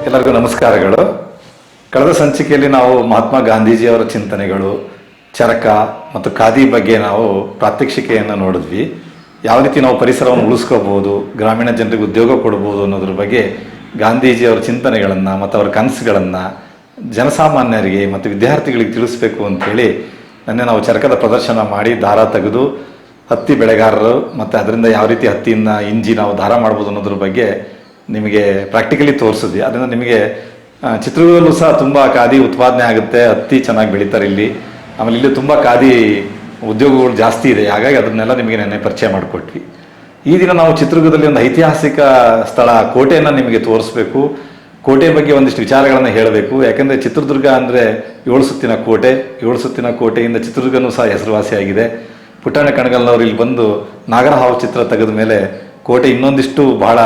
ಎಲ್ಲರಿಗೂ ನಮಸ್ಕಾರಗಳು. ಕಳೆದ ಸಂಚಿಕೆಯಲ್ಲಿ ನಾವು ಮಹಾತ್ಮ ಗಾಂಧೀಜಿಯವರ ಚಿಂತನೆಗಳು, ಚರಕ ಮತ್ತು ಖಾದಿ ಬಗ್ಗೆ ನಾವು ಪ್ರಾತ್ಯಕ್ಷಿಕೆಯನ್ನು ನೋಡಿದ್ವಿ. ಯಾವ ರೀತಿ ನಾವು ಪರಿಸರವನ್ನು ಉಳಿಸ್ಕೋಬಹುದು, ಗ್ರಾಮೀಣ ಜನರಿಗೆ ಉದ್ಯೋಗ ಕೊಡ್ಬೋದು ಅನ್ನೋದ್ರ ಬಗ್ಗೆ ಗಾಂಧೀಜಿಯವರ ಚಿಂತನೆಗಳನ್ನು ಮತ್ತು ಅವರ ಕನಸುಗಳನ್ನು ಜನಸಾಮಾನ್ಯರಿಗೆ ಮತ್ತು ವಿದ್ಯಾರ್ಥಿಗಳಿಗೆ ತಿಳಿಸ್ಬೇಕು ಅಂಥೇಳಿ ನಾವು ಚರಕದ ಪ್ರದರ್ಶನ ಮಾಡಿ ದಾರ ತೆಗೆದು ಹತ್ತಿ ಬೆಳೆಗಾರರು ಮತ್ತು ಅದರಿಂದ ಯಾವ ರೀತಿ ಹತ್ತಿಯಿಂದ ಇಂಜಿ ನಾವು ದಾರ ಮಾಡ್ಬೋದು ಅನ್ನೋದ್ರ ಬಗ್ಗೆ ನಿಮಗೆ ಪ್ರಾಕ್ಟಿಕಲಿ ತೋರಿಸಿದ್ವಿ. ಅದರಿಂದ ನಿಮಗೆ ಚಿತ್ರದುರ್ಗದಲ್ಲೂ ಸಹ ತುಂಬ ಖಾದಿ ಉತ್ಪಾದನೆ ಆಗುತ್ತೆ, ಹತ್ತಿ ಚೆನ್ನಾಗಿ ಬೆಳೀತಾರೆ ಇಲ್ಲಿ. ಆಮೇಲೆ ಇಲ್ಲಿ ತುಂಬ ಖಾದಿ ಉದ್ಯೋಗಗಳು ಜಾಸ್ತಿ ಇದೆ, ಹಾಗಾಗಿ ಅದನ್ನೆಲ್ಲ ನಿಮಗೆ ನೆನ್ನೆ ಪರಿಚಯ ಮಾಡಿಕೊಟ್ವಿ. ಈ ದಿನ ನಾವು ಚಿತ್ರದುರ್ಗದಲ್ಲಿ ಒಂದು ಐತಿಹಾಸಿಕ ಸ್ಥಳ ಕೋಟೆಯನ್ನು ನಿಮಗೆ ತೋರಿಸ್ಬೇಕು. ಕೋಟೆ ಬಗ್ಗೆ ಒಂದಿಷ್ಟು ವಿಚಾರಗಳನ್ನು ಹೇಳಬೇಕು. ಯಾಕೆಂದರೆ ಚಿತ್ರದುರ್ಗ ಅಂದರೆ 7 ಸುತ್ತಿನ ಕೋಟೆ. 7 ಸುತ್ತಿನ ಕೋಟೆಯಿಂದ ಚಿತ್ರದುರ್ಗನೂ ಸಹ ಹೆಸರುವಾಸಿಯಾಗಿದೆ. ಪುಟ್ಟಣ್ಣ ಕಣಗಲ್ನವರು ಇಲ್ಲಿ ಬಂದು ನಾಗರಹಾವು ಚಿತ್ರ ತೆಗೆದ ಮೇಲೆ ಕೋಟೆ ಇನ್ನೊಂದಿಷ್ಟು ಬಹಳ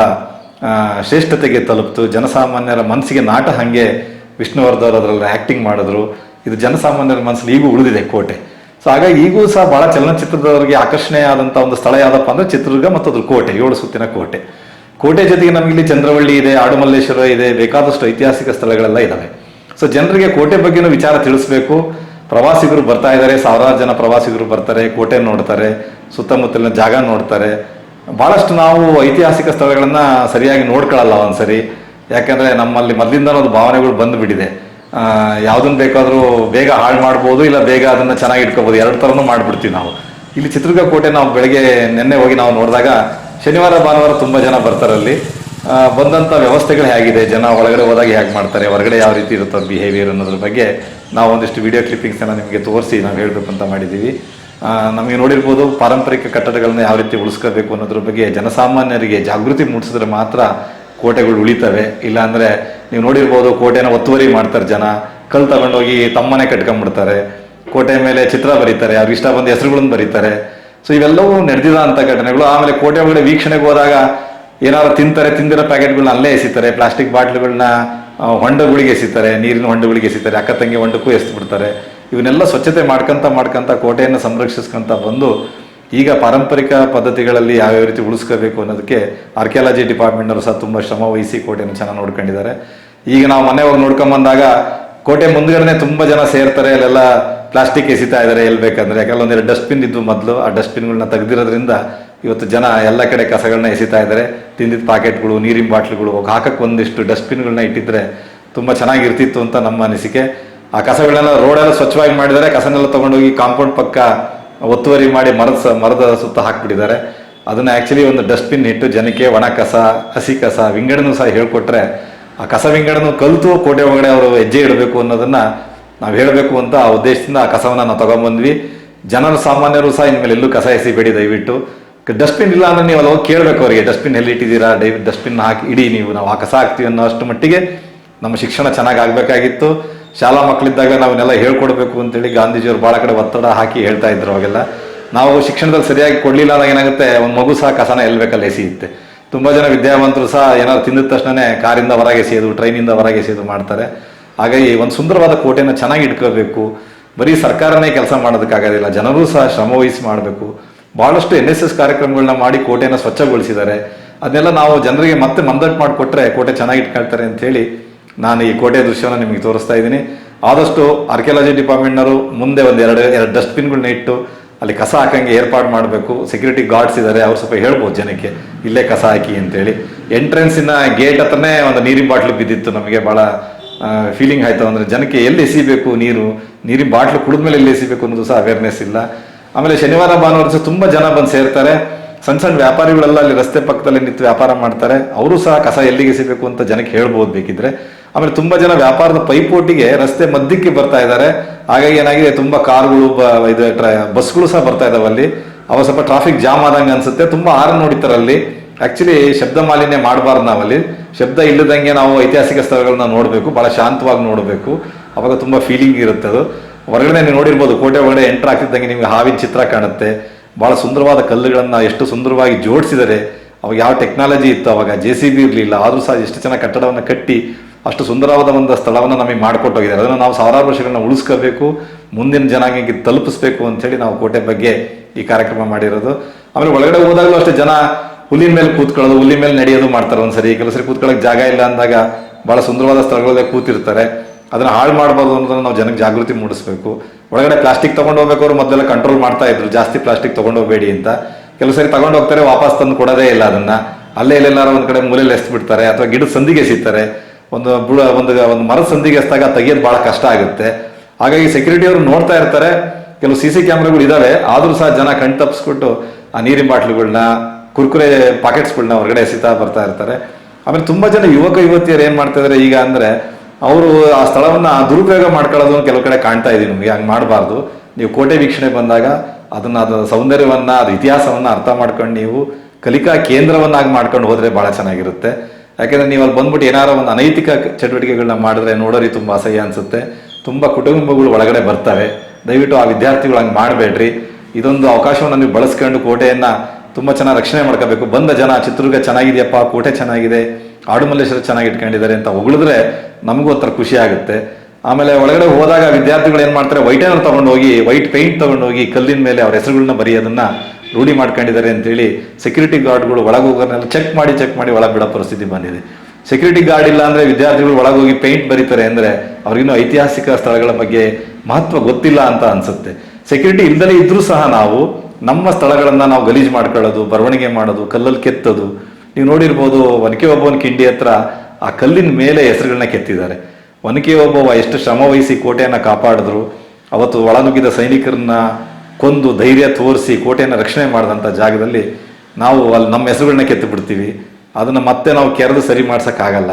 ಶ್ರೇಷ್ಠತೆಗೆ ತಲುಪ್ತು. ಜನಸಾಮಾನ್ಯರ ಮನಸ್ಸಿಗೆ ನಾಟ ಹಾಗೆ ವಿಷ್ಣುವರ್ಧನ್ ಅದರಲ್ಲಿ ಆ್ಯಕ್ಟಿಂಗ್ ಮಾಡಿದ್ರು. ಇದು ಜನಸಾಮಾನ್ಯರ ಮನಸ್ಸಲ್ಲಿ ಈಗೂ ಉಳಿದಿದೆ ಕೋಟೆ. ಸೊ ಹಾಗಾಗಿ ಈಗೂ ಸಹ ಭಾಳ ಚಲನಚಿತ್ರದವರಿಗೆ ಆಕರ್ಷಣೆಯಾದಂಥ ಒಂದು ಸ್ಥಳ ಯಾವುದಪ್ಪ ಅಂದರೆ ಚಿತ್ರದುರ್ಗ ಮತ್ತು ಅದ್ರ ಕೋಟೆ, 7 ಸುತ್ತಿನ ಕೋಟೆ. ಕೋಟೆ ಜೊತೆಗೆ ನಮಗಿಲ್ಲಿ ಚಂದ್ರವಳ್ಳಿ ಇದೆ, ಆಡುಮಲ್ಲೇಶ್ವರ ಇದೆ, ಬೇಕಾದಷ್ಟು ಐತಿಹಾಸಿಕ ಸ್ಥಳಗಳೆಲ್ಲ ಇದ್ದಾವೆ. ಸೊ ಜನರಿಗೆ ಕೋಟೆ ಬಗ್ಗೆನೂ ವಿಚಾರ ತಿಳಿಸ್ಬೇಕು. ಪ್ರವಾಸಿಗರು ಬರ್ತಾ ಇದ್ದಾರೆ, ಸಾವಿರಾರು ಜನ ಪ್ರವಾಸಿಗರು ಬರ್ತಾರೆ, ಕೋಟೆ ನೋಡ್ತಾರೆ, ಸುತ್ತಮುತ್ತಲಿನ ಜಾಗ ನೋಡ್ತಾರೆ. ಭಾಳಷ್ಟು ನಾವು ಐತಿಹಾಸಿಕ ಸ್ಥಳಗಳನ್ನು ಸರಿಯಾಗಿ ನೋಡ್ಕೊಳ್ಳಲ್ಲ ಒಂದ್ಸರಿ. ಯಾಕಂದರೆ ನಮ್ಮಲ್ಲಿ ಮೊದಲಿಂದ ಒಂದು ಭಾವನೆಗಳು ಬಂದುಬಿಟ್ಟಿದೆ. ಯಾವುದನ್ನು ಬೇಕಾದರೂ ಬೇಗ ಹಾಳು ಮಾಡ್ಬೋದು, ಇಲ್ಲ ಬೇಗ ಅದನ್ನು ಚೆನ್ನಾಗಿ ಇಟ್ಕೋಬೋದು, 2 ಥರನೂ ಮಾಡಿಬಿಡ್ತೀವಿ ನಾವು. ಇಲ್ಲಿ ಚಿತ್ರದುರ್ಗ ಕೋಟೆ ನಾವು ಬೆಳಗ್ಗೆ ನಿನ್ನೆ ಹೋಗಿ ನಾವು ನೋಡಿದಾಗ ಶನಿವಾರ ಭಾನುವಾರ ತುಂಬ ಜನ ಬರ್ತಾರಲ್ಲಿ. ಬಂದಂಥ ವ್ಯವಸ್ಥೆಗಳು ಹೇಗಿದೆ, ಜನ ಒಳಗಡೆ ಹೋದಾಗ ಹೇಗೆ ಮಾಡ್ತಾರೆ, ಹೊರಗಡೆ ಯಾವ ರೀತಿ ಇರುತ್ತೋ ಬಿಹೇವಿಯರ್ ಅನ್ನೋದ್ರ ಬಗ್ಗೆ ನಾವು ಒಂದಿಷ್ಟು ವಿಡಿಯೋ ಕ್ಲಿಪ್ಪಿಂಗ್ಸನ್ನು ನಿಮಗೆ ತೋರಿಸಿ ನಾವು ಹೇಳಬೇಕು ಅಂತ ಮಾಡಿದ್ದೀವಿ. ನಮಗೆ ನೋಡಿರ್ಬೋದು ಪಾರಂಪರಿಕ ಕಟ್ಟಡಗಳನ್ನ ಯಾವ ರೀತಿ ಉಳಿಸ್ಕೋಬೇಕು ಅನ್ನೋದ್ರ ಬಗ್ಗೆ ಜನಸಾಮಾನ್ಯರಿಗೆ ಜಾಗೃತಿ ಮೂಡಿಸಿದ್ರೆ ಮಾತ್ರ ಕೋಟೆಗಳು ಉಳಿತವೆ. ಇಲ್ಲಾಂದರೆ ನೀವು ನೋಡಿರ್ಬೋದು ಕೋಟೆನ ಒತ್ತುವರಿ ಮಾಡ್ತಾರೆ ಜನ, ಕಲ್ಲು ತಗೊಂಡೋಗಿ ತಮ್ಮನೆ ಕಟ್ಕೊಂಡ್ಬಿಡ್ತಾರೆ, ಕೋಟೆ ಮೇಲೆ ಚಿತ್ರ ಬರೀತಾರೆ, ಅವ್ರಿಗೆ ಇಷ್ಟ ಬಂದ ಹೆಸರುಗಳನ್ನು ಬರೀತಾರೆ. ಸೊ ಇವೆಲ್ಲವೂ ನಡೆದಿದ ಅಂಥ ಘಟನೆಗಳು. ಆಮೇಲೆ ಕೋಟೆ ಒಳಗಡೆ ವೀಕ್ಷಣೆಗೆ ಹೋದಾಗ ಏನಾದ್ರು ತಿಂತಾರೆ, ತಿಂದಿರೋ ಪ್ಯಾಕೆಟ್ಗಳನ್ನ ಅಲ್ಲೇ ಎಸಿತಾರೆ, ಪ್ಲಾಸ್ಟಿಕ್ ಬಾಟ್ಲುಗಳನ್ನ ಹೊಂಡಗಳಿಗೆ ಎಸಿತಾರೆ, ನೀರಿನ ಹೊಂಡಗಳಿಗೆ ಎಸಿತಾರೆ, ಅಕ್ಕ ತಂಗಿ ಹೊಂಡಕ್ಕೂ ಎಸ್ಬಿಡ್ತಾರೆ. ಇವನ್ನೆಲ್ಲ ಸ್ವಚ್ಛತೆ ಮಾಡ್ಕೊಂತ ಕೋಟೆಯನ್ನು ಸಂರಕ್ಷಿಸ್ಕೊಂತ ಬಂದು ಈಗ ಪಾರಂಪರಿಕ ಪದ್ಧತಿಗಳಲ್ಲಿ ಯಾವ್ಯಾವ ರೀತಿ ಉಳಿಸ್ಕೋಬೇಕು ಅನ್ನೋದಕ್ಕೆ ಆರ್ಕಿಯಾಲಜಿ ಡಿಪಾರ್ಟ್ಮೆಂಟ್ನವರು ಸಹ ತುಂಬ ಶ್ರಮ ವಹಿಸಿ ಕೋಟೆಯನ್ನು ಚೆನ್ನಾಗಿ ನೋಡ್ಕೊಂಡಿದ್ದಾರೆ. ಈಗ ನಾವು ಮನೆ ಹೋಗಿ ನೋಡ್ಕೊಂಬಂದಾಗ ಕೋಟೆ ಮುಂದ್ಗಡೆ ತುಂಬ ಜನ ಸೇರ್ತಾರೆ, ಅಲ್ಲೆಲ್ಲ ಪ್ಲಾಸ್ಟಿಕ್ ಎಸಿತಾ ಇದ್ದಾರೆ ಎಲ್ಲಿ ಬೇಕಂದ್ರೆ. ಯಾಕಂದ್ರೆ ಒಂದೆರಡು ಡಸ್ಟ್ಬಿನ್ ಇದ್ದು ಮೊದಲು, ಆ ಡಸ್ಟ್ಬಿನ್ಗಳನ್ನ ತೆಗೆದಿರೋದ್ರಿಂದ ಇವತ್ತು ಜನ ಎಲ್ಲ ಕಡೆ ಕಸಗಳನ್ನ ಎಸಿತಾ ಇದ್ದಾರೆ. ತಿಂದಿದ್ದ ಪ್ಯಾಕೆಟ್ಗಳು, ನೀರಿನ ಬಾಟ್ಲುಗಳು ಹಾಕಕ್ಕೆ ಒಂದಿಷ್ಟು ಡಸ್ಟ್ಬಿನ್ಗಳನ್ನ ಇಟ್ಟಿದ್ರೆ ತುಂಬ ಚೆನ್ನಾಗಿರ್ತಿತ್ತು ಅಂತ ನಮ್ಮ ಅನಿಸಿಕೆ. ಆ ಕಸಗಳನ್ನೆಲ್ಲ ರೋಡೆಲ್ಲ ಸ್ವಚ್ಛವಾಗಿ ಮಾಡಿದ್ದಾರೆ, ಕಸನೆಲ್ಲ ತೊಗೊಂಡೋಗಿ ಕಾಂಪೌಂಡ್ ಪಕ್ಕ ಒತ್ತುವರಿ ಮಾಡಿ ಮರದ ಸುತ್ತ ಹಾಕ್ಬಿಟ್ಟಿದ್ದಾರೆ. ಅದನ್ನು ಆ್ಯಕ್ಚುಲಿ ಒಂದು ಡಸ್ಟ್ಬಿನ್ ಇಟ್ಟು ಜನಕ್ಕೆ ಒಣ ಕಸ, ಹಸಿ ಕಸ ವಿಂಗಡನೂ ಸಹ ಹೇಳ್ಕೊಟ್ರೆ ಆ ಕಸ ವಿಂಗಡನೂ ಕಲಿತು ಕೋಟೆ ಒಳಗಡೆ ಅವರು ಹೆಜ್ಜೆ ಇಡಬೇಕು ಅನ್ನೋದನ್ನು ನಾವು ಹೇಳಬೇಕು ಅಂತ ಆ ಉದ್ದೇಶದಿಂದ ಆ ಕಸವನ್ನು ನಾವು ತೊಗೊಂಬಂದ್ವಿ. ಜನರು ಸಾಮಾನ್ಯರು ಸಹ ಇನ್ಮೇಲೆ ಎಲ್ಲೂ ಕಸ ಎಸಿಬೇಡಿ ದಯವಿಟ್ಟು. ಡಸ್ಟ್ಬಿನ್ ಇಲ್ಲ ಅಂದರೆ ನೀವು ಅಲ್ಲಿ ಹೋಗಿ ಕೇಳಬೇಕು ಅವರಿಗೆ, ಡಸ್ಟ್ಬಿನ್ ಎಲ್ಲಿ ಇಟ್ಟಿದ್ದೀರಾ, ಡಸ್ಟ್ಬಿನ್ ಹಾಕಿ ಇಡಿ ನೀವು, ನಾವು ಆ ಕಸ ಹಾಕ್ತೀವಿ ಅನ್ನೋ ಅಷ್ಟು ಮಟ್ಟಿಗೆ ನಮ್ಮ ಶಿಕ್ಷಣ ಚೆನ್ನಾಗಿ ಆಗಬೇಕಾಗಿತ್ತು. ಶಾಲಾ ಮಕ್ಕಳಿದ್ದಾಗ ನಾವನ್ನೆಲ್ಲ ಹೇಳ್ಕೊಡ್ಬೇಕು ಅಂತೇಳಿ ಗಾಂಧೀಜಿಯವರು ಭಾಳ ಕಡೆ ಒತ್ತಡ ಹಾಕಿ ಹೇಳ್ತಾ ಇದ್ರು. ಅವಾಗೆಲ್ಲ ನಾವು ಶಿಕ್ಷಣದಲ್ಲಿ ಸರಿಯಾಗಿ ಕೊಡಲಿಲ್ಲ ಅಂದಾಗ ಏನಾಗುತ್ತೆ, ಒಂದು ಮಗು ಸಹ ಕಸನ ಎಲ್ಲಿ ಬೇಕಲ್ಲಿ ಎಸೆಯುತ್ತೆ. ತುಂಬ ಜನ ವಿದ್ಯಾವಂತರು ಸಹ ಏನಾದ್ರು ತಿಂದಿದ ತಕ್ಷಣವೇ ಕಾರಿಂದ ಹೊರಗೆ ಎಸೆಯೋದು, ಟ್ರೈನಿಂದ ಹೊರಗೆ ಎಸೆಯೋದು ಮಾಡ್ತಾರೆ. ಹಾಗಾಗಿ ಒಂದು ಸುಂದರವಾದ ಕೋಟೆಯನ್ನು ಚೆನ್ನಾಗಿ ಇಟ್ಕೋಬೇಕು. ಬರೀ ಸರ್ಕಾರನೇ ಕೆಲಸ ಮಾಡೋದಕ್ಕಾಗೋದಿಲ್ಲ, ಜನರೂ ಸಹ ಶ್ರಮವಹಿಸಿ ಮಾಡಬೇಕು. ಭಾಳಷ್ಟು NSS ಕಾರ್ಯಕ್ರಮಗಳನ್ನ ಮಾಡಿ ಕೋಟೆಯನ್ನು ಸ್ವಚ್ಛಗೊಳಿಸಿದ್ದಾರೆ. ಅದನ್ನೆಲ್ಲ ನಾವು ಜನರಿಗೆ ಮತ್ತೆ ಮಂದಟ್ಟು ಮಾಡಿಕೊಟ್ರೆ ಕೋಟೆ ಚೆನ್ನಾಗಿ ಇಟ್ಕೊಳ್ತಾರೆ ಅಂಥೇಳಿ ನಾನು ಈ ಕೋಟೆ ದೃಶ್ಯವನ್ನು ನಿಮಗೆ ತೋರಿಸ್ತಾ ಇದ್ದೀನಿ. ಆದಷ್ಟು ಆರ್ಕಿಯಾಲಜಿ ಡಿಪಾರ್ಟ್ಮೆಂಟ್ನವರು ಮುಂದೆ ಎರಡು ಡಸ್ಟ್ಬಿನ್ಗಳನ್ನ ಇಟ್ಟು ಅಲ್ಲಿ ಕಸ ಹಾಕಂಗೆ ಏರ್ಪಾಡು ಮಾಡಬೇಕು. ಸೆಕ್ಯೂರಿಟಿ ಗಾರ್ಡ್ಸ್ ಇದ್ದಾರೆ, ಅವ್ರು ಸ್ವಲ್ಪ ಹೇಳ್ಬೋದು ಜನಕ್ಕೆ ಇಲ್ಲೇ ಕಸ ಹಾಕಿ ಅಂತೇಳಿ. ಎಂಟ್ರೆನ್ಸಿನ ಗೇಟ್ ಹತ್ರನೇ ಒಂದು ನೀರಿನ ಬಾಟ್ಲು ಬಿದ್ದಿತ್ತು. ನಮಗೆ ಭಾಳ ಫೀಲಿಂಗ್ ಆಯಿತು. ಅಂದರೆ ಜನಕ್ಕೆ ಎಲ್ಲಿ ಎಸಿಬೇಕು ನೀರಿನ ಬಾಟ್ಲು ಕುಡಿದ್ಮೇಲೆ ಎಲ್ಲಿ ಎಸಿಬೇಕು ಅನ್ನೋದು ಸಹ ಅವೇರ್ನೆಸ್ ಇಲ್ಲ. ಆಮೇಲೆ ಶನಿವಾರ ಭಾನುವಾರ ಸಹ ತುಂಬ ಜನ ಬಂದು ಸೇರ್ತಾರೆ. ಸಣ್ಣ ಸಣ್ಣ ವ್ಯಾಪಾರಿಗಳೆಲ್ಲ ಅಲ್ಲಿ ರಸ್ತೆ ಪಕ್ಕದಲ್ಲಿ ನಿಂತು ವ್ಯಾಪಾರ ಮಾಡ್ತಾರೆ, ಅವರು ಸಹ ಕಸ ಎಲ್ಲಿಗೆ ಎಸಿಬೇಕು ಅಂತ ಜನಕ್ಕೆ ಹೇಳ್ಬೋದು ಬೇಕಿದ್ರೆ. ಆಮೇಲೆ ತುಂಬ ಜನ ವ್ಯಾಪಾರದ ಪೈಪೋಟಿಗೆ ರಸ್ತೆ ಮಧ್ಯಕ್ಕೆ ಬರ್ತಾ ಇದ್ದಾರೆ. ಹಾಗಾಗಿ ಏನಾಗಿದೆ, ತುಂಬ ಕಾರುಗಳು ಬಸ್ಗಳು ಸಹ ಬರ್ತಾ ಇದಾವೆ ಅಲ್ಲಿ. ಅವಾಗ ಸ್ವಲ್ಪ ಟ್ರಾಫಿಕ್ ಜಾಮ್ ಆದಂಗೆ ಅನ್ಸುತ್ತೆ. ತುಂಬ ಹಾರನ್ ನೋಡಿತಾರೆ ಅಲ್ಲಿ. ಆ್ಯಕ್ಚುಲಿ ಶಬ್ದ ಮಾಲಿನ್ಯ ಮಾಡಬಾರ್ದು. ನಾವಲ್ಲಿ ಶಬ್ದ ಇಲ್ಲದಂಗೆ ನಾವು ಐತಿಹಾಸಿಕ ಸ್ಥಳಗಳನ್ನ ನೋಡಬೇಕು, ಭಾಳ ಶಾಂತವಾಗಿ ನೋಡಬೇಕು. ಅವಾಗ ತುಂಬ ಫೀಲಿಂಗ್ ಇರುತ್ತೆ ಅದು. ಹೊರಗಡೆ ನೀವು ನೋಡಿರ್ಬೋದು, ಕೋಟೆ ಒಳಗಡೆ ಎಂಟ್ರ್ ಆಗ್ತಿದ್ದಂಗೆ ನಿಮಗೆ ಹಾವಿನ ಚಿತ್ರ ಕಾಣುತ್ತೆ. ಭಾಳ ಸುಂದರವಾದ ಕಲ್ಲುಗಳನ್ನು ಎಷ್ಟು ಸುಂದರವಾಗಿ ಜೋಡಿಸಿದರೆ. ಅವಾಗ ಯಾವ ಟೆಕ್ನಾಲಜಿ ಇತ್ತು, ಅವಾಗ JCB ಇರಲಿಲ್ಲ, ಆದರೂ ಸಹ ಎಷ್ಟು ಚೆನ್ನಾಗಿ ಕಟ್ಟಡವನ್ನು ಕಟ್ಟಿ ಅಷ್ಟು ಸುಂದರವಾದ ಒಂದು ಸ್ಥಳವನ್ನು ನಮಗೆ ಮಾಡಿಕೊಟ್ಟೋಗಿದ್ದಾರೆ. ಅದನ್ನು ನಾವು ಸಾವಿರಾರು ವರ್ಷಗಳನ್ನ ಉಳಿಸ್ಕೋಬೇಕು, ಮುಂದಿನ ಜನಾಂಗಕ್ಕೆ ತಲುಪಿಸ್ಬೇಕು ಅಂಥೇಳಿ ನಾವು ಕೋಟೆ ಬಗ್ಗೆ ಈ ಕಾರ್ಯಕ್ರಮ ಮಾಡಿರೋದು. ಆಮೇಲೆ ಒಳಗಡೆ ಹೋದಾಗಲೂ ಅಷ್ಟೇ ಜನ ಹುಲ್ಲಿನ ಮೇಲೆ ಕೂತ್ಕೊಳ್ಳೋದು, ಹುಲ್ಲಿನ ಮೇಲೆ ನಡೆಯೋದು ಮಾಡ್ತಾರೆ. ಒಂದ್ಸರಿ ಕೆಲವು ಸರಿ ಕೂತ್ಕೊಳ್ಳೋಕೆ ಜಾಗ ಇಲ್ಲ ಅಂದಾಗ ಭಾಳ ಸುಂದರವಾದ ಸ್ಥಳಗಳಲ್ಲೇ ಕೂತಿರ್ತಾರೆ. ಅದನ್ನು ಹಾಳು ಮಾಡಬಾರ್ದು ಅನ್ನೋದನ್ನು ನಾವು ಜನಕ್ಕೆ ಜಾಗೃತಿ ಮೂಡಿಸ್ಬೇಕು. ಒಳಗಡೆ ಪ್ಲಾಸ್ಟಿಕ್ ತೊಗೊಂಡು ಹೋಗ್ಬೇಕಾದ್ರು ಮೊದಲೆಲ್ಲ ಕಂಟ್ರೋಲ್ ಮಾಡ್ತಾ ಇದ್ರು, ಜಾಸ್ತಿ ಪ್ಲಾಸ್ಟಿಕ್ ತೊಗೊಂಡು ಹೋಗಬೇಡಿ ಅಂತ. ಕೆಲವು ಸರಿ ತಗೊಂಡು ಹೋಗ್ತಾರೆ, ವಾಪಸ್ ತಂದು ಕೊಡೋದೇ ಇಲ್ಲ ಅದನ್ನು. ಅಲ್ಲೇ ಎಲ್ಲೆಲ್ಲಾರು ಒಂದು ಕಡೆ ಮೂಲೆಯಲ್ಲಿ ಎಸ್ಬಿಡ್ತಾರೆ, ಅಥವಾ ಗಿಡದ ಸಂದಿಗೆ ಎಸಿತಾರೆ. ಒಂದು ಒಂದು ಮರದ ಸಂದಿಗೆ ಎಸ್ದಾಗ ತೆಗಿಯೋದು ಭಾಳ ಕಷ್ಟ ಆಗುತ್ತೆ. ಹಾಗಾಗಿ ಸೆಕ್ಯೂರಿಟಿ ಅವರು ನೋಡ್ತಾ ಇರ್ತಾರೆ. ಕೆಲವು CC ಕ್ಯಾಮ್ರಾಗಳು ಇದಾವೆ, ಆದರೂ ಸಹ ಜನ ಕಣ್ ತಪ್ಪಿಸ್ಬಿಟ್ಟು ಆ ನೀರಿನ ಬಾಟ್ಲುಗಳನ್ನ, ಕುರ್ಕುರೆ ಪಾಕೆಟ್ಸ್ಗಳನ್ನ ಹೊರಗಡೆ ಎಸಿತಾ ಬರ್ತಾ ಇರ್ತಾರೆ. ಆಮೇಲೆ ತುಂಬ ಜನ ಯುವಕ ಯುವತಿಯರು ಏನು ಮಾಡ್ತಾ ಇದ್ದಾರೆ ಈಗ ಅಂದರೆ, ಅವರು ಆ ಸ್ಥಳವನ್ನು ದುರುಪಯೋಗ ಮಾಡ್ಕೊಳ್ಳೋದು ಕೆಲವು ಕಡೆ ಕಾಣ್ತಾ ಇದೀವಿ. ನಿಮಗೆ ಹಂಗೆ ಮಾಡಬಾರ್ದು. ನೀವು ಕೋಟೆ ವೀಕ್ಷಣೆ ಬಂದಾಗ ಅದರ ಸೌಂದರ್ಯವನ್ನು, ಅದ್ರ ಇತಿಹಾಸವನ್ನು ಅರ್ಥ ಮಾಡ್ಕೊಂಡು ನೀವು ಕಲಿಕಾ ಕೇಂದ್ರವನ್ನಾಗಿ ಮಾಡ್ಕೊಂಡು ಹೋದರೆ ಭಾಳ ಚೆನ್ನಾಗಿರುತ್ತೆ. ಯಾಕೆಂದರೆ ನೀವು ಅಲ್ಲಿ ಬಂದ್ಬಿಟ್ಟು ಏನಾರ ಒಂದು ಅನೈತಿಕ ಚಟುವಟಿಕೆಗಳನ್ನ ಮಾಡಿದ್ರೆ ನೋಡೋರಿಗೆ ತುಂಬ ಅಸಹ್ಯ ಅನಿಸುತ್ತೆ. ತುಂಬ ಕುಟುಂಬಗಳು ಒಳಗಡೆ ಬರ್ತವೆ. ದಯವಿಟ್ಟು ಆ ವಿದ್ಯಾರ್ಥಿಗಳು ಹಂಗೆ ಮಾಡಬೇಡ್ರಿ. ಇದೊಂದು ಅವಕಾಶವನ್ನು ನೀವು ಬಳಸ್ಕೊಂಡು ಕೋಟೆಯನ್ನು ತುಂಬ ಚೆನ್ನಾಗಿ ರಕ್ಷಣೆ ಮಾಡ್ಕೋಬೇಕು. ಬಂದ ಜನ ಚಿತ್ರದುರ್ಗ ಚೆನ್ನಾಗಿದೆಯಪ್ಪ, ಕೋಟೆ ಚೆನ್ನಾಗಿದೆ, ಆಡುಮಲ್ಲೇಶ್ವರ ಚೆನ್ನಾಗಿ ಇಟ್ಕೊಂಡಿದ್ದಾರೆ ಅಂತ ಹೊಗಳಿದ್ರೆ ನಮಗೂ ಒಂಥರ ಖುಷಿ ಆಗುತ್ತೆ. ಆಮೇಲೆ ಒಳಗಡೆ ಹೋದಾಗ ವಿದ್ಯಾರ್ಥಿಗಳು ಏನು ಮಾಡ್ತಾರೆ, ವೈಟೇನರ್ ತೊಗೊಂಡೋಗಿ, ವೈಟ್ ಪೇಂಟ್ ತೊಗೊಂಡೋಗಿ ಕಲ್ಲಿನ ಮೇಲೆ ಅವ್ರ ಹೆಸರುಗಳನ್ನ ಬರೆಯೋದನ್ನ ರೂಢಿ ಮಾಡ್ಕೊಂಡಿದ್ದಾರೆ ಅಂತೇಳಿ ಸೆಕ್ಯೂರಿಟಿ ಗಾರ್ಡ್ಗಳು ಒಳಗೆ ಹೋಗೋರ್ನೆಲ್ಲ ಚೆಕ್ ಮಾಡಿ ಒಳಗೆ ಬಿಡೋ ಪರಿಸ್ಥಿತಿ ಬಂದಿದೆ. ಸೆಕ್ಯೂರಿಟಿ ಗಾರ್ಡ್ ಇಲ್ಲ ಅಂದರೆ ವಿದ್ಯಾರ್ಥಿಗಳು ಒಳಗೋಗಿ ಪೇಂಟ್ ಬರೀತಾರೆ ಅಂದರೆ ಅವ್ರಿಗಿನ್ನೂ ಐತಿಹಾಸಿಕ ಸ್ಥಳಗಳ ಬಗ್ಗೆ ಮಹತ್ವ ಗೊತ್ತಿಲ್ಲ ಅಂತ ಅನಿಸುತ್ತೆ. ಸೆಕ್ಯೂರಿಟಿ ಇಲ್ದಲೇ ಇದ್ರೂ ಸಹ ನಾವು ನಮ್ಮ ಸ್ಥಳಗಳನ್ನು ನಾವು ಗಲೀಜು ಮಾಡ್ಕೊಳ್ಳೋದು, ಬರವಣಿಗೆ ಮಾಡೋದು, ಕಲ್ಲಲ್ಲಿ ಕೆತ್ತೋದು. ನೀವು ನೋಡಿರ್ಬೋದು, ಒನಕೆ ಓಬವ್ವನ ಕಿಂಡಿ ಹತ್ರ ಆ ಕಲ್ಲಿನ ಮೇಲೆ ಹೆಸರುಗಳನ್ನ ಕೆತ್ತಿದ್ದಾರೆ. ಒನಕೆ ಓಬವ್ವ ಎಷ್ಟು ಶ್ರಮ ವಹಿಸಿ ಕೋಟೆಯನ್ನು ಕಾಪಾಡಿದ್ರು. ಅವತ್ತು ಒಳನುಗ್ಗಿದ ಸೈನಿಕರನ್ನ ಕೊಂದು ಧೈರ್ಯ ತೋರಿಸಿ ಕೋಟೆಯನ್ನು ರಕ್ಷಣೆ ಮಾಡಿದಂಥ ಜಾಗದಲ್ಲಿ ನಾವು ಅಲ್ಲಿ ನಮ್ಮ ಹೆಸರುಗಳನ್ನ ಕೆತ್ತು ಬಿಡ್ತೀವಿ. ಅದನ್ನು ಮತ್ತೆ ನಾವು ಕೆರೆದು ಸರಿ ಮಾಡ್ಸೋಕ್ಕಾಗಲ್ಲ.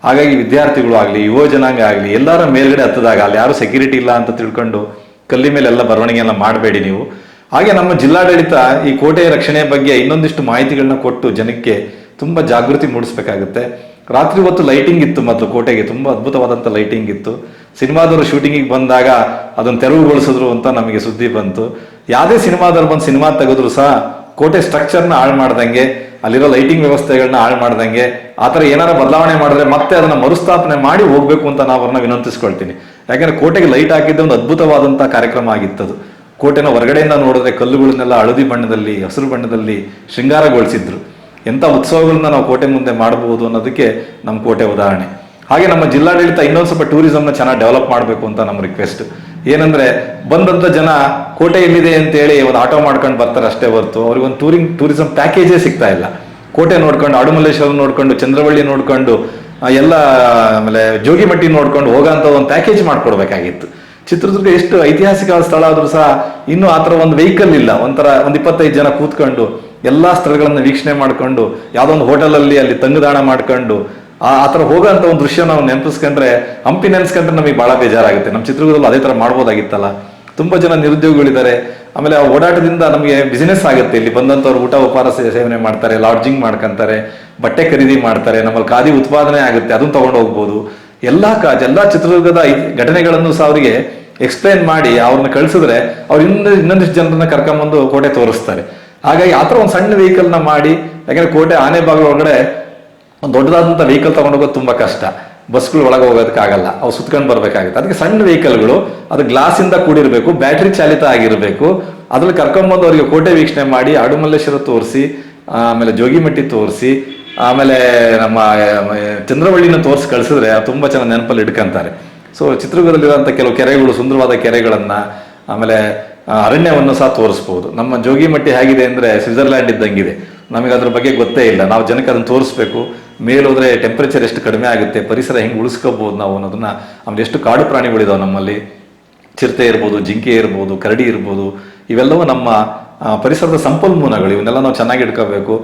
ಹಾಗಾಗಿ ವಿದ್ಯಾರ್ಥಿಗಳು ಆಗಲಿ, ಯುವ ಜನಾಂಗ ಆಗಲಿ, ಎಲ್ಲರ ಮೇಲ್ಗಡೆ ಹತ್ತದಾಗ ಅಲ್ಲಿ ಯಾರು ಸೆಕ್ಯೂರಿಟಿ ಇಲ್ಲ ಅಂತ ತಿಳ್ಕೊಂಡು ಕಲ್ಲಿ ಮೇಲೆಲ್ಲ ಬರವಣಿಗೆ ಎಲ್ಲ ಮಾಡಬೇಡಿ ನೀವು. ಹಾಗೆ ನಮ್ಮ ಜಿಲ್ಲಾಡಳಿತ ಈ ಕೋಟೆಯ ರಕ್ಷಣೆ ಬಗ್ಗೆ ಇನ್ನೊಂದಿಷ್ಟು ಮಾಹಿತಿಗಳನ್ನ ಕೊಟ್ಟು ಜನಕ್ಕೆ ತುಂಬ ಜಾಗೃತಿ ಮೂಡಿಸ್ಬೇಕಾಗುತ್ತೆ. ರಾತ್ರಿ ಹೊತ್ತು ಲೈಟಿಂಗ್ ಇತ್ತು, ಮೊದಲು ಕೋಟೆಗೆ ತುಂಬ ಅದ್ಭುತವಾದಂಥ ಲೈಟಿಂಗ್ ಇತ್ತು. ಸಿನಿಮಾದವರು ಶೂಟಿಂಗಿಗೆ ಬಂದಾಗ ಅದನ್ನು ತೆರವುಗೊಳಿಸಿದ್ರು ಅಂತ ನಮಗೆ ಸುದ್ದಿ ಬಂತು. ಯಾವುದೇ ಸಿನಿಮಾದವ್ರು ಬಂದು ಸಿನಿಮಾ ತೆಗೆದ್ರು ಸಹ ಕೋಟೆ ಸ್ಟ್ರಕ್ಚರ್ನ ಹಾಳು ಮಾಡ್ದಂಗೆ, ಅಲ್ಲಿರೋ ಲೈಟಿಂಗ್ ವ್ಯವಸ್ಥೆಗಳನ್ನ ಹಾಳು ಮಾಡ್ದಂಗೆ, ಆ ಥರ ಏನಾರ ಬದಲಾವಣೆ ಮಾಡಿದ್ರೆ ಮತ್ತೆ ಅದನ್ನು ಮರುಸ್ಥಾಪನೆ ಮಾಡಿ ಹೋಗ್ಬೇಕು ಅಂತ ನಾವು ಅವ್ರನ್ನ ವಿನಂತಿಸ್ಕೊಳ್ತೀನಿ. ಯಾಕಂದ್ರೆ ಕೋಟೆಗೆ ಲೈಟ್ ಹಾಕಿದ್ದ ಒಂದು ಅದ್ಭುತವಾದಂಥ ಕಾರ್ಯಕ್ರಮ ಆಗಿತ್ತದು. ಕೋಟೆನ ಹೊರಗಡೆಯಿಂದ ನೋಡಿದ್ರೆ ಕಲ್ಲುಗಳನ್ನೆಲ್ಲ ಹಳದಿ ಬಣ್ಣದಲ್ಲಿ, ಹಸಿರು ಬಣ್ಣದಲ್ಲಿ ಶೃಂಗಾರಗೊಳಿಸಿದ್ರು. ಎಂಥ ಉತ್ಸವಗಳನ್ನ ನಾವು ಕೋಟೆ ಮುಂದೆ ಮಾಡಬಹುದು ಅನ್ನೋದಕ್ಕೆ ನಮ್ಮ ಕೋಟೆ ಉದಾಹರಣೆ. ಹಾಗೆ ನಮ್ಮ ಜಿಲ್ಲಾಡಳಿತ ಇನ್ನೊಂದು ಸ್ವಲ್ಪ ಟೂರಿಸಂನ ಚೆನ್ನಾಗಿ ಡೆವಲಪ್ ಮಾಡಬೇಕು ಅಂತ ನಮ್ಮ ರಿಕ್ವೆಸ್ಟ್. ಏನಂದ್ರೆ ಬಂದಂಥ ಜನ ಕೋಟೆ ಎಲ್ಲಿದೆ ಅಂತೇಳಿ ಒಂದು ಆಟೋ ಮಾಡ್ಕೊಂಡು ಬರ್ತಾರೆ ಅಷ್ಟೇ ಹೊರತು ಅವ್ರಿಗೊಂದು ಟೂರಿಸಂ ಪ್ಯಾಕೇಜೇ ಸಿಗ್ತಾ ಇಲ್ಲ. ಕೋಟೆ ನೋಡ್ಕೊಂಡು, ಆಡುಮಲ್ಲೇಶ್ವರ ನೋಡ್ಕೊಂಡು, ಚಂದ್ರವಳ್ಳಿ ನೋಡ್ಕೊಂಡು, ಎಲ್ಲ ಆಮೇಲೆ ಜೋಗಿಮಟ್ಟಿ ನೋಡ್ಕೊಂಡು ಹೋಗೋಂಥ ಒಂದು ಪ್ಯಾಕೇಜ್ ಮಾಡ್ಕೊಡ್ಬೇಕಾಗಿತ್ತು. ಚಿತ್ರದುರ್ಗ ಎಷ್ಟು ಐತಿಹಾಸಿಕ ಸ್ಥಳ ಆದರೂ ಸಹ ಇನ್ನೂ ಆ ಥರ ಒಂದು ವೆಹಿಕಲ್ ಇಲ್ಲ. ಒಂದು 25 ಜನ ಕೂತ್ಕೊಂಡು ಎಲ್ಲ ಸ್ಥಳಗಳನ್ನು ವೀಕ್ಷಣೆ ಮಾಡ್ಕೊಂಡು ಯಾವುದೋ ಒಂದು ಹೋಟೆಲಲ್ಲಿ ಅಲ್ಲಿ ತಂಗುದಾಣ ಮಾಡ್ಕೊಂಡು ಆ ಥರ ಹೋಗೋಂಥ ಒಂದು ದೃಶ್ಯ ನಾವು ನೆನಪಿಸ್ಕೊಂಡ್ರೆ, ಹಂಪಿ ನೆನೆಸ್ಕೊಂಡ್ರೆ ನಮಗೆ ಭಾಳ ಬೇಜಾರಾಗುತ್ತೆ. ನಮ್ಮ ಚಿತ್ರದುರ್ಗದಲ್ಲಿ ಅದೇ ಥರ ಮಾಡ್ಬೋದಾಗಿತ್ತಲ್ಲ. ತುಂಬ ಜನ ನಿರುದ್ಯೋಗಿಗಳಿದ್ದಾರೆ. ಆಮೇಲೆ ಆ ಓಡಾಟದಿಂದ ನಮಗೆ ಬಿಸಿನೆಸ್ ಆಗುತ್ತೆ. ಇಲ್ಲಿ ಬಂದಂಥವ್ರು ಊಟ ಉಪಹಾರ ಸೇವನೆ ಮಾಡ್ತಾರೆ, ಲಾಡ್ಜಿಂಗ್ ಮಾಡ್ಕೊಂತಾರೆ, ಬಟ್ಟೆ ಖರೀದಿ ಮಾಡ್ತಾರೆ, ನಮ್ಮಲ್ಲಿ ಖಾದಿ ಉತ್ಪಾದನೆ ಆಗುತ್ತೆ, ಅದನ್ನು ತಗೊಂಡು ಹೋಗ್ಬೋದು. ಎಲ್ಲ ಚಿತ್ರದುರ್ಗದ ಘಟನೆಗಳನ್ನು ಸಹ ಅವರಿಗೆ ಎಕ್ಸ್ಪ್ಲೈನ್ ಮಾಡಿ ಅವ್ರನ್ನ ಕಳಿಸಿದ್ರೆ ಅವ್ರು ಇನ್ನೊಂದಿಷ್ಟು ಜನರನ್ನ ಕರ್ಕೊಂಬಂದು ಕೋಟೆ ತೋರಿಸ್ತಾರೆ. ಹಾಗಾಗಿ ಆ ಥರ ಒಂದು ಸಣ್ಣ ವೆಹಿಕಲ್ನ ಮಾಡಿ, ಯಾಕಂದ್ರೆ ಕೋಟೆ ಆನೆ ಬಾಗಿಲು ಒಳಗಡೆ ಒಂದು ದೊಡ್ಡದಾದಂಥ ವೆಹಿಕಲ್ ತಗೊಂಡೋಗೋದು ತುಂಬ ಕಷ್ಟ. ಬಸ್ಗಳು ಒಳಗೆ ಹೋಗೋದಕ್ಕಾಗಲ್ಲ, ಅವು ಸುತ್ಕೊಂಡು ಬರ್ಬೇಕಾಗುತ್ತೆ. ಅದಕ್ಕೆ ಸಣ್ಣ ವೆಹಿಕಲ್ಗಳು, ಅದು ಗ್ಲಾಸಿಂದ ಕೂಡಿರಬೇಕು, ಬ್ಯಾಟ್ರಿ ಚಾಲಿತ ಆಗಿರಬೇಕು. ಅದ್ರಲ್ಲಿ ಕರ್ಕೊಂಬಂದು ಅವರಿಗೆ ಕೋಟೆ ವೀಕ್ಷಣೆ ಮಾಡಿ, ಆಡುಮಲ್ಲೇಶ್ವರ ತೋರಿಸಿ, ಆಮೇಲೆ ಜೋಗಿಮಟ್ಟಿ ತೋರಿಸಿ, ಆಮೇಲೆ ನಮ್ಮ ಚಂದ್ರವಳ್ಳಿನ ತೋರಿಸಿ ಕಳಿಸಿದ್ರೆ ತುಂಬ ಚೆನ್ನಾಗಿ ನೆನಪಲ್ಲಿ ಇಟ್ಕೊಂತಾರೆ. ಸೊ ಚಿತ್ರದುರ್ಗದಲ್ಲಿರುವಂಥ ಕೆಲವು ಕೆರೆಗಳು, ಸುಂದರವಾದ ಕೆರೆಗಳನ್ನು, ಆಮೇಲೆ ಅರಣ್ಯವನ್ನು ಸಹ ತೋರಿಸ್ಬೋದು. ನಮ್ಮ ಜೋಗಿಮಟ್ಟಿ ಹೇಗಿದೆ ಅಂದರೆ ಸ್ವಿಟ್ಜರ್ಲ್ಯಾಂಡ್ ಇದ್ದಂಗಿದೆ. ನಮಗೆ ಅದ್ರ ಬಗ್ಗೆ ಗೊತ್ತೇ ಇಲ್ಲ. ನಾವು ಜನಕ್ಕೆ ಅದನ್ನು ತೋರಿಸ್ಬೇಕು. ಮೇಲೋದ್ರೆ ಟೆಂಪರೇಚರ್ ಎಷ್ಟು ಕಡಿಮೆ ಆಗುತ್ತೆ, ಪರಿಸರ ಹೆಂಗೆ ಉಳಿಸ್ಕೋಬೋದು ನಾವು ಅನ್ನೋದನ್ನ. ಆಮೇಲೆ ಎಷ್ಟು ಕಾಡು ಪ್ರಾಣಿಗಳಿದಾವೆ ನಮ್ಮಲ್ಲಿ, ಚಿರತೆ ಇರ್ಬೋದು, ಜಿಂಕೆ ಇರ್ಬೋದು, ಕರಡಿ ಇರ್ಬೋದು, ಇವೆಲ್ಲವೂ ನಮ್ಮ ಪರಿಸರದ ಸಂಪನ್ಮೂಲಗಳು. ಇವನ್ನೆಲ್ಲ ನಾವು ಚೆನ್ನಾಗಿ ಇಟ್ಕೋಬೇಕು.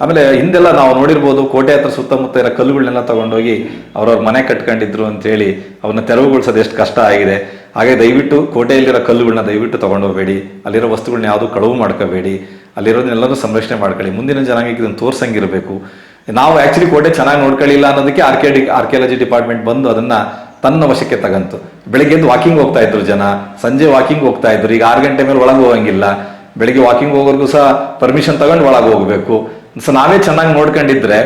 ಆಮೇಲೆ ಹಿಂದೆಲ್ಲ ನಾವು ನೋಡಿರ್ಬೋದು, ಕೋಟೆ ಹತ್ರ ಸುತ್ತಮುತ್ತ ಇರೋ ಕಲ್ಲುಗಳನ್ನೆಲ್ಲ ತಗೊಂಡೋಗಿ ಅವ್ರವ್ರ ಮನೆ ಕಟ್ಕೊಂಡಿದ್ರು ಅಂತೇಳಿ ಅವನ್ನ ತೆರವುಗೊಳಿಸೋದು ಎಷ್ಟು ಕಷ್ಟ ಆಗಿದೆ. ಹಾಗೆ ದಯವಿಟ್ಟು ಕೋಟೆಯಲ್ಲಿರೋ ಕಲ್ಲುಗಳನ್ನ ದಯವಿಟ್ಟು ತಗೊಂಡೋಗಬೇಡಿ. ಅಲ್ಲಿರೋ ವಸ್ತುಗಳನ್ನ ಯಾವುದು ಕಳವು ಮಾಡ್ಕೋಬೇಡಿ. ಅಲ್ಲಿರೋದನ್ನೆಲ್ಲರೂ ಸಂರಕ್ಷಣೆ ಮಾಡ್ಕೊಳ್ಳಿ. ಮುಂದಿನ ಜನಾಂಗಕ್ಕೆ ಇದನ್ನು ತೋರ್ಸಂಗಿರಬೇಕು. ನಾವು ಆ್ಯಕ್ಚುಲಿ ಕೋಟೆ ಚೆನ್ನಾಗಿ ನೋಡ್ಕೊಳ್ಳಿಲ್ಲ ಅನ್ನೋದಕ್ಕೆ ಆರ್ಕಿಯಾಲಜಿ ಡಿಪಾರ್ಟ್ಮೆಂಟ್ ಬಂದು ಅದನ್ನು ತನ್ನ ವಶಕ್ಕೆ ತಗಂತು. ಬೆಳಿಗ್ಗೆ ಎದ್ದು ವಾಕಿಂಗ್ ಹೋಗ್ತಾ ಇದ್ರು ಜನ, ಸಂಜೆ ವಾಕಿಂಗ್ ಹೋಗ್ತಾ ಇದ್ರು. ಈಗ 6 ಗಂಟೆ ಮೇಲೆ ಒಳಗೆ ಹೋಗಂಗಿಲ್ಲ. ಬೆಳಿಗ್ಗೆ ವಾಕಿಂಗ್ ಹೋಗೋರ್ಗೂ ಸಹ ಪರ್ಮಿಷನ್ ತಗೊಂಡು ಒಳಗೆ ಹೋಗಬೇಕು. ಸೊ ನಾವೇ ಚೆನ್ನಾಗಿ ನೋಡ್ಕೊಂಡಿದ್ರೆ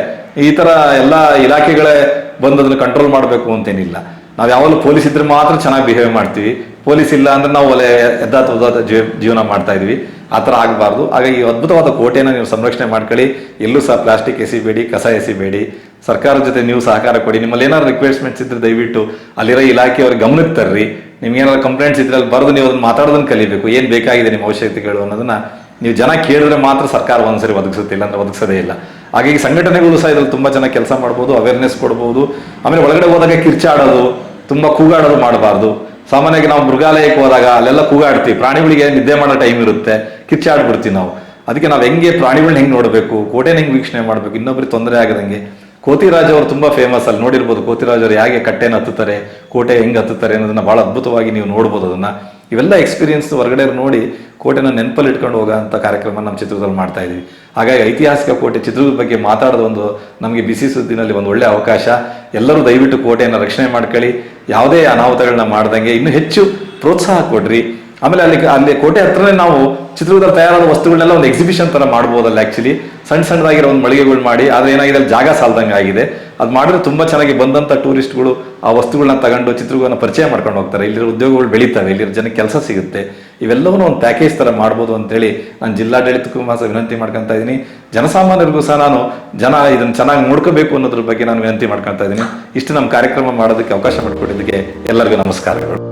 ಈ ಥರ ಎಲ್ಲ ಇಲಾಖೆಗಳೇ ಬಂದು ಅದನ್ನು ಕಂಟ್ರೋಲ್ ಮಾಡಬೇಕು ಅಂತೇನಿಲ್ಲ. ನಾವು ಯಾವಾಗಲೂ ಪೊಲೀಸ್ ಇದ್ರೆ ಮಾತ್ರ ಚೆನ್ನಾಗಿ ಬಿಹೇವ್ ಮಾಡ್ತೀವಿ. ಪೊಲೀಸ್ ಇಲ್ಲ ಅಂದ್ರೆ ನಾವು ಒಳ್ಳೆ ಎದ್ದಾತ ಜೀವನ ಮಾಡ್ತಾ ಇದ್ವಿ. ಆ ಥರ ಆಗಬಾರ್ದು. ಹಾಗಾಗಿ ಈ ಅದ್ಭುತವಾದ ಕೋಟೆಯನ್ನು ನೀವು ಸಂರಕ್ಷಣೆ ಮಾಡ್ಕೊಳ್ಳಿ. ಎಲ್ಲೂ ಸಹ ಪ್ಲಾಸ್ಟಿಕ್ ಎಸಿಬೇಡಿ, ಕಸ ಎಸಿಬೇಡಿ. ಸರ್ಕಾರದ ಜೊತೆ ನೀವು ಸಹಕಾರ ಕೊಡಿ. ನಿಮ್ಮಲ್ಲಿ ಏನಾದ್ರು ರಿಕ್ವೆಸ್ಟ್ಮೆಂಟ್ಸ್ ಇದ್ರೆ ದಯವಿಟ್ಟು ಅಲ್ಲಿರೋ ಇಲಾಖೆಯವ್ರ ಗಮನಕ್ಕೆ ತರ್ರಿ. ನಿಮ್ಗೆ ಏನಾದ್ರು ಕಂಪ್ಲೇಂಟ್ಸ್ ಇದ್ರೆ ಅಲ್ಲಿ ಬರೆದು ನೀವು ಅದನ್ನ ಮಾತಾಡೋದನ್ನ ಕಲಿಬೇಕು. ಏನ್ ಬೇಕಾಗಿದೆ ನಿಮ್ಮ ಅವಶ್ಯಕತೆಗಳು ಅನ್ನೋದನ್ನ ನೀವು ಜನ ಕೇಳಿದ್ರೆ ಮಾತ್ರ ಸರ್ಕಾರ ಒಂದ್ಸರಿ ಒದಗಿಸುತ್ತಿಲ್ಲ ಅಂದ್ರೆ ಒದಗಿಸೋದೇ ಇಲ್ಲ. ಹಾಗಾಗಿ ಸಂಘಟನೆಗಳು ಸಹ ಇದ್ರಲ್ಲಿ ತುಂಬಾ ಚೆನ್ನಾಗಿ ಕೆಲಸ ಮಾಡ್ಬೋದು, ಅವೇರ್ನೆಸ್ ಕೊಡ್ಬೋದು. ಆಮೇಲೆ ಒಳಗಡೆ ಹೋದಾಗ ಕಿರ್ಚಾಡೋದು, ತುಂಬಾ ಕೂಗಾಡೋದು ಮಾಡಬಾರ್ದು. ಸಾಮಾನ್ಯವಾಗಿ ನಾವು ಮೃಗಾಲಯಕ್ಕೆ ಹೋದಾಗ ಅಲ್ಲೆಲ್ಲ ಕೂಗಾಡ್ತೀವಿ, ಪ್ರಾಣಿಗಳಿಗೆ ನಿದ್ದೆ ಮಾಡೋ ಟೈಮ್ ಇರುತ್ತೆ, ಕಿರ್ಚಾಡ್ಬಿಡ್ತೀವಿ ನಾವು. ಅದಕ್ಕೆ ನಾವು ಹೆಂಗೆ ಪ್ರಾಣಿಗಳನ್ನ ಹೆಂಗೆ ನೋಡಬೇಕು, ಕೋಟೆನ ಹೆಂಗೆ ವೀಕ್ಷಣೆ ಮಾಡಬೇಕು, ಇನ್ನೊಬ್ರಿಗೆ ತೊಂದರೆ ಆಗದಂಗೆ. ಕೋತಿರಾಜ್ ಅವರು ತುಂಬಾ ಫೇಮಸ್, ಅಲ್ಲಿ ನೋಡಿರ್ಬೋದು ಕೋತಿರಾಜ್ ಅವರು ಹೇಗೆ ಕಟ್ಟೆನ ಹತ್ತುತ್ತಾರೆ, ಕೋಟೆ ಹೆಂಗೆ ಹತ್ತುತ್ತಾರೆ ಅನ್ನೋದನ್ನ ಬಹಳ ಅದ್ಭುತವಾಗಿ ನೀವು ನೋಡ್ಬೋದು ಅದನ್ನ. ಇವೆಲ್ಲ ಎಕ್ಸ್ಪೀರಿಯನ್ಸ್ ಹೊರಗಡೆ ನೋಡಿ ಕೋಟೆನ ನೆನಪಲ್ಲಿ ಇಟ್ಕೊಂಡು ಹೋಗೋ ಅಂತ ಕಾರ್ಯಕ್ರಮ ನಮ್ಮ ಚಿತ್ರದುರ್ಗದಲ್ಲಿ ಮಾಡ್ತಾ ಇದೀವಿ. ಹಾಗಾಗಿ ಐತಿಹಾಸಿಕ ಕೋಟೆ ಚಿತ್ರದುರ್ಗದ ಬಗ್ಗೆ ಮಾತಾಡೋದು ಒಂದು ನಮಗೆ ಬಿಸಿ ಸುದ್ದಿನಲ್ಲಿ ಒಂದು ಒಳ್ಳೆ ಅವಕಾಶ. ಎಲ್ಲರೂ ದಯವಿಟ್ಟು ಕೋಟೆಯನ್ನು ರಕ್ಷಣೆ ಮಾಡ್ಕೊಳ್ಳಿ, ಯಾವುದೇ ಅನಾಹುತಗಳನ್ನ ಮಾಡ್ದಂಗೆ ಇನ್ನೂ ಹೆಚ್ಚು ಪ್ರೋತ್ಸಾಹ ಕೊಡ್ರಿ. ಆಮೇಲೆ ಅಲ್ಲಿ ಕೋಟೆ ಹತ್ರನೇ ನಾವು ಚಿತ್ರದುರ್ಗದಲ್ಲಿ ತಯಾರಾದ ವಸ್ತುಗಳನ್ನೆಲ್ಲ ಒಂದು ಎಕ್ಸಿಬಿಷನ್ ತರ ಮಾಡ್ಬೋದಲ್ಲ. ಆಕ್ಚುಲಿ ಸಣ್ಣದಾಗಿರೋ ಒಂದು ಮಳಿಗೆಗಳು ಮಾಡಿ, ಆದ್ರೆ ಏನಾಗಿದೆ ಅಲ್ಲಿ ಜಾಗ ಸಾಲ್ದಂಗೆ ಆಗಿದೆ. ಅದು ಮಾಡಿದ್ರೆ ತುಂಬಾ ಚೆನ್ನಾಗಿ ಬಂದಂತ ಟೂರಿಸ್ಟ್ಗಳು ಆ ವಸ್ತುಗಳನ್ನ ತಗೊಂಡು ಚಿತ್ರದುರ್ಗನ ಪರಿಚಯ ಮಾಡ್ಕೊಂಡು ಹೋಗ್ತಾರೆ. ಇಲ್ಲಿರೋ ಉದ್ಯೋಗಗಳು ಬೆಳೀತವೆ, ಇಲ್ಲಿರೋ ಜನಕ್ಕೆ ಕೆಲಸ ಸಿಗುತ್ತೆ. ಇವೆಲ್ಲವನ್ನೂ ಒಂದು ಪ್ಯಾಕೇಜ್ ತರ ಮಾಡ್ಬೋದು ಅಂತೇಳಿ ನಾನು ಜಿಲ್ಲಾಡಳಿತಕ್ಕೂ ಮಾತ್ರ ವಿನಂತಿ ಮಾಡ್ಕೊಂತ ಇದ್ದೀನಿ. ಜನಸಾಮಾನ್ಯರಿಗೂ ಸಹ ನಾನು ಇದನ್ನ ಚೆನ್ನಾಗಿ ನೋಡ್ಕೋಬೇಕು ಅನ್ನೋದ್ರ ಬಗ್ಗೆ ನಾನು ವಿನಂತಿ ಮಾಡ್ಕೊಂತ ಇದ್ದೀನಿ. ಇಷ್ಟು ನಮ್ಮ ಕಾರ್ಯಕ್ರಮ ಮಾಡೋದಕ್ಕೆ ಅವಕಾಶ ಮಾಡಿಕೊಟ್ಟಿದ್ದಕ್ಕೆ ಎಲ್ಲರಿಗೂ ನಮಸ್ಕಾರಗಳು.